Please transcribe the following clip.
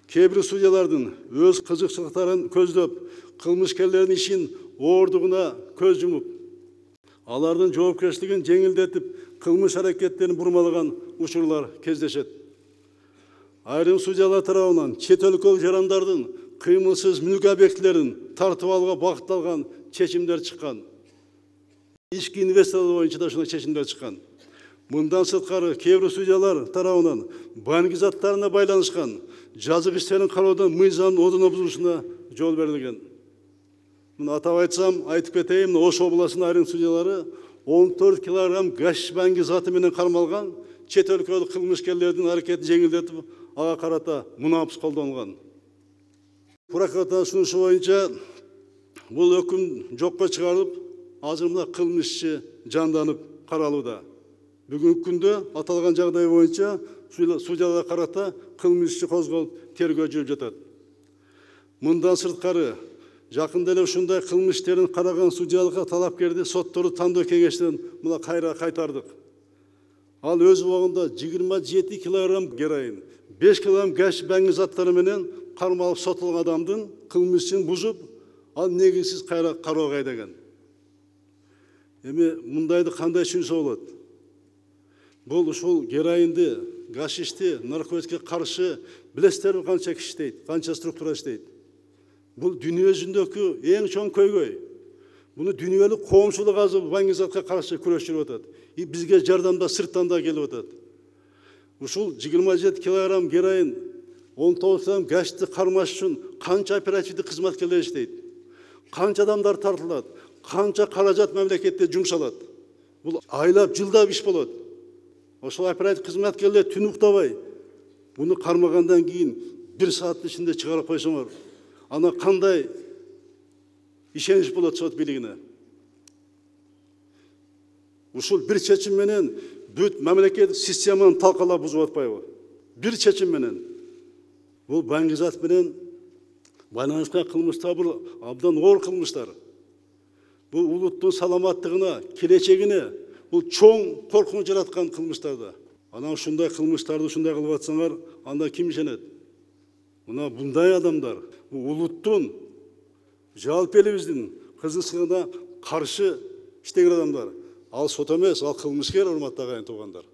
Кейбір судьялардың өз қызықшылықтарын көздеп, қылмыскерлердің ишин ордугуна көз жумуп, алардын жоопкерчилигин жеңилдетип, кылмыш аракеттерин бурмалаган учурлар кездешет. Айрым судьялар тарабынан чет өлкөлүк жарандардын кыймылсыз мүлк объектилерин тартып алууга багытталган чечимдер чыккан. Ички инвесторлор боюнча да ушундай чечимдер чыккан. Мындан сырткары кейбір судьялар тарабынан банк заттарына байланышкан жазык иштерин кароодон мыйзамдын одуна бузулушуна жол берилген. Мына атап айтсам, айтып кетейин, Ош областынын айрым судьялары 14 килограмм гаш банк заты менен кармалган чет өлкөлүк кылмышкерлердин аракетин жеңилдетип, ага карата мунапыс колдонулган. Прокуратура сунушу боюнча бул өкүм жокко чыгарылып, азыр мына кылмышчы жанданып каралууда. Бүгүнкү күндө аталган жагдай боюнча судьяларга карата кылмышчы козголуп, тергөө жүрүп жатат. Мындан сырткары жакында эле ушундай кылмыш иштерин караган судьялыкка талапкерди сотторду тандоо кеңештен мына кайра кайтардык. Ал өз убагында 27 килограмм героин, 5 килограмм гаш банк заттары менен кармалып сотулган адамдын кылмышын бузуп, ал негизсиз кайра кароого айдаган. Эми мындайды кандай түшүнсө болот? Бул ушул героинди, гашишти, наркотикке каршы билесиздерби канча киши иштейт, канча структура иштейт? Бул дүйнө жүзүндөгү эң чоң көйгөй. Буну дүйнөлүк коомчулук азыр банк затка каршы күрөш жүрүп атат. Бизге жардамда сырттан да келип атат. Ушул 27 килограмм героин, 19 килограмм гашты кармаш үчүн канча оперативдик кызматкерлер иштейт? Канча адамдар тартылат? Канча каражат мамлекетте жумшалат? Бул айлап, жылдап иш болот. Ошол оперативдик кызматкерлер түн уктабай буну кармагандан кийин 1 сааттын ичинде чыгарып койсоңор, ана кандай ишенич болот сот бийлигине? Ушул бир чечим менен бүт мамлекеттик системаны талкалап бузуп атпайбы? Бир чечим менен. Бул банк зат менен байланышкан кылмыштар, бул абдан оор кылмыштар. Бул улуттун саламаттыгына, келечегине бул чоң коркунуч жараткан кылмыштарда. Анан ушундай кылмыштарды ушундай кылып атсаңар, анда ким ишенет? Мына мындай адамдар, бул улуттун, жалпы элибиздин кызыкчылыгына каршы иштеген адамдар. Ал сот эмес, ал кылмыскер, урматтуу агайын туугандар.